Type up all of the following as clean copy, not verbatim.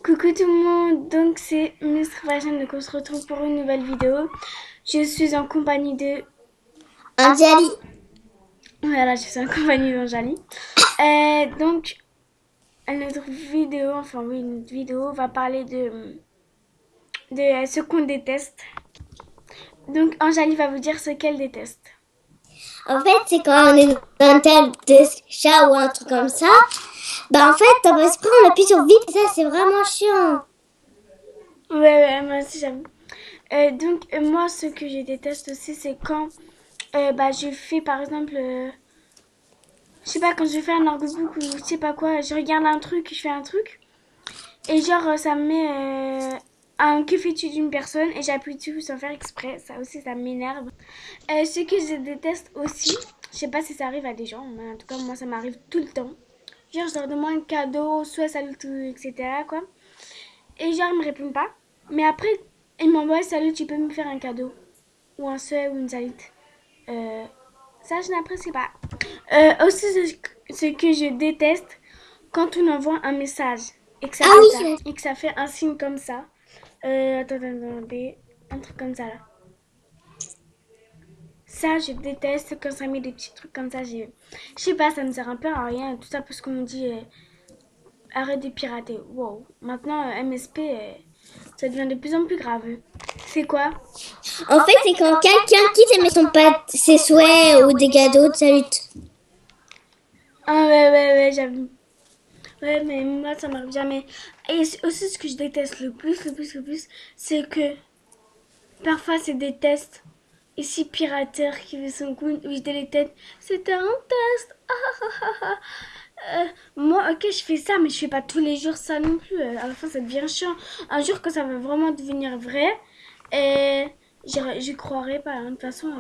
Coucou tout le monde, donc c'est Miss Fashion, donc on se retrouve pour une nouvelle vidéo. Je suis en compagnie de Anjali. Voilà, je suis en compagnie d'Anjali. Donc notre vidéo va parler de ce qu'on déteste. Donc Anjali va vous dire ce qu'elle déteste. En fait, c'est quand on est dans un tel de chat ou un truc comme ça. Bah en fait, on va se prendre, on appuie sur vite et ça c'est vraiment chiant. Ouais, moi aussi j'aime. Donc moi ce que je déteste aussi c'est quand je fais par exemple je sais pas, quand je fais un artbook ou je sais pas quoi, je regarde un truc, je fais un truc et genre ça me met un que fais-tu d'une personne et j'appuie dessus sans faire exprès. Ça aussi ça m'énerve. Ce que je déteste aussi, je sais pas si ça arrive à des gens, mais en tout cas moi ça m'arrive tout le temps. Genre je leur demande un cadeau, soit salut tout, etc. quoi. Et genre ils me répondent pas. Mais après ils m'envoient salut, tu peux me faire un cadeau ou un souhait ou une salute. Ça je n'apprécie pas. Aussi ce que je déteste quand on envoie un message et que ça, et que ça fait un signe comme ça. Attendez, un truc comme ça là. Ça, je déteste quand ça met des petits trucs comme ça. Je sais pas, ça me sert un peu à rien. Tout ça parce qu'on me dit arrête de pirater. Wow. Maintenant, MSP, ça devient de plus en plus grave. C'est quoi? En fait, c'est quand quelqu'un quitte et met ses souhaits ou des cadeaux de salut. Ah ouais, j'avoue. Ouais, mais moi, ça m'arrive jamais. Et aussi, ce que je déteste le plus, c'est que parfois, c'est des tests. Et si pirateur qui veut son compte, oui, je les têtes. C'était un test. Moi, ok, je fais ça, mais je fais pas tous les jours ça non plus. À la fin, ça devient chiant. Un jour, quand ça va vraiment devenir vrai, et j'y croirai pas. De toute façon,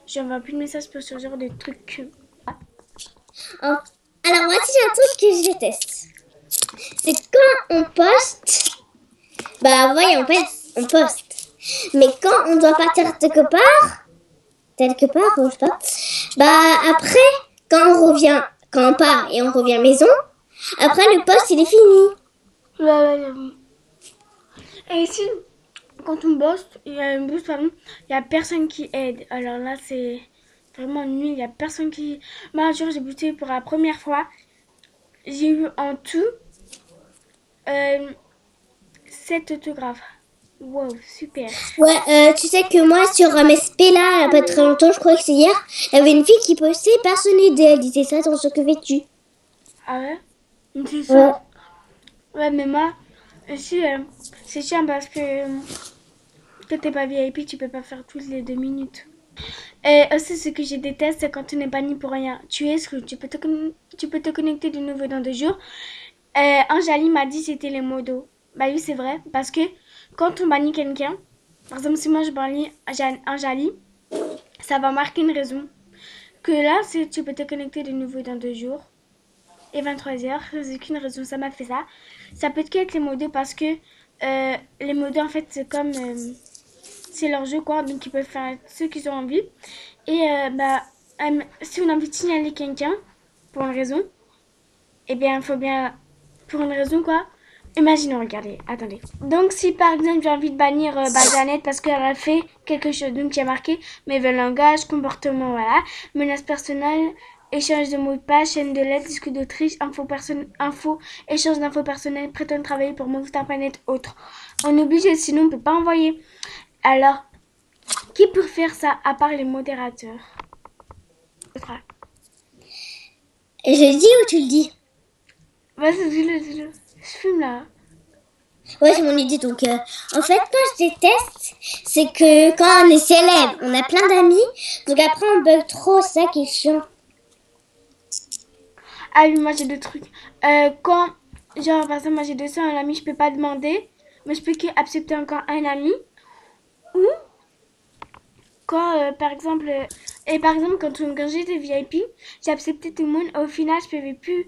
j'envoie plus de messages pour ce genre de trucs. Alors moi, si j'ai un truc que je déteste, c'est quand on poste. Bah ouais, en fait, on poste. Mais quand on doit partir quelque part, je sais pas. Bah après, quand on part et on revient à la maison, après le poste il est fini. Ouais. Et ici, quand on bosse, il y a personne qui aide. Alors là, c'est vraiment nul. Il y a personne qui. Moi, un jour, j'ai bossé pour la première fois. J'ai eu en tout 7 autographes. Wow, super. Ouais, tu sais que moi sur MSP là, il n'y a pas très longtemps, je crois que c'est hier, il y avait une fille qui postait personne n'aidait. Elle disait ça dans ce que fais-tu. Ah ouais? C'est ça. Ouais, mais moi, aussi, c'est chiant parce que quand t'es pas VIP, tu peux pas faire toutes les 2 minutes. Et aussi, ce que je déteste, c'est quand tu n'es banni pour rien. Tu es exclu. Tu peux te connecter de nouveau dans 2 jours. Anjali m'a dit que c'était les modos. Bah oui, c'est vrai. Parce que quand on bannit quelqu'un, par exemple, si moi je bannis Anjali, ça va marquer une raison. Que là, tu peux te connecter de nouveau dans 2 jours. Et 23h, c'est qu'une raison, ça m'a fait ça. Ça peut être les modos parce que les modos, en fait, c'est comme. C'est leur jeu, quoi. Donc, ils peuvent faire ce qu'ils ont envie. Et si on a envie de signaler quelqu'un pour une raison, eh bien, il faut bien. Pour une raison, quoi. Imaginons, regardez, attendez. Donc, si par exemple j'ai envie de bannir Janet parce qu'elle a fait quelque chose, donc il y a marqué mauvais langage, comportement, voilà, menace personnelle, échange de mots de passe, chaîne de lettres, disque d'Autriche, échange d'infos personnelles, prétend travailler pour Movistar.net, autre. On est obligé, sinon on peut pas envoyer. Alors, qui peut faire ça à part les modérateurs? Et je le dis ou tu le dis? Vas-y, dis-le. Je fume là. Ouais, c'est mon idée. Donc, en fait, quand je déteste, c'est que quand on est célèbre, on a plein d'amis. Donc après, on bug trop, c'est ça qui est chiant. Ah oui, moi j'ai deux trucs. Quand, genre, par exemple, moi j'ai 200 un ami, je peux pas demander, mais je peux accepter encore un ami. Ou quand, par exemple, quand j'étais VIP, j'ai accepté tout le monde. Au final, je pouvais plus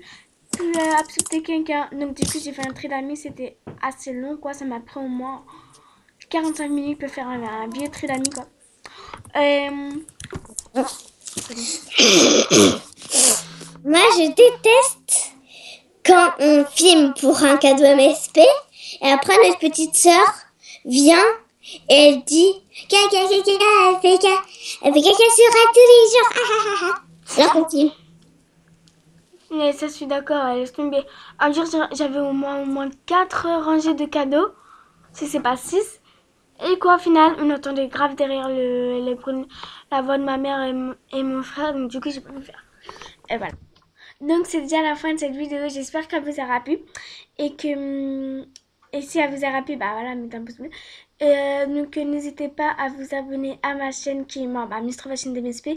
accepter quelqu'un. Donc, du coup, j'ai fait un trait d'amis. C'était assez long, quoi. Ça m'a pris au moins 45 minutes pour faire un vieux trait d'amis, quoi. Moi, je déteste quand on filme pour un cadeau MSP Et après, notre petite sœur vient et elle dit caca, caca, elle fait caca sur elle tous les jours. Ah, ah, ah, ah. Alors continue. Mais ça, je suis d'accord, laisse tomber. Un jour, j'avais au moins 4 rangées de cadeaux, si c'est pas 6. Et quoi, au final, on entendait grave derrière la voix de ma mère et mon frère, donc du coup, j'ai pas pu faire. Et voilà. Donc, c'est déjà la fin de cette vidéo. J'espère qu'elle vous aura plu. Et que. Et si elle vous aura plu, bah voilà, mettez un pouce bleu. Donc, n'hésitez pas à vous abonner à ma chaîne qui est Miss Fashion DMSP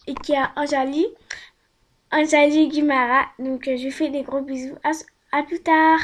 et qui a Anjali Guimara. Donc, je vous fais des gros bisous. À plus tard.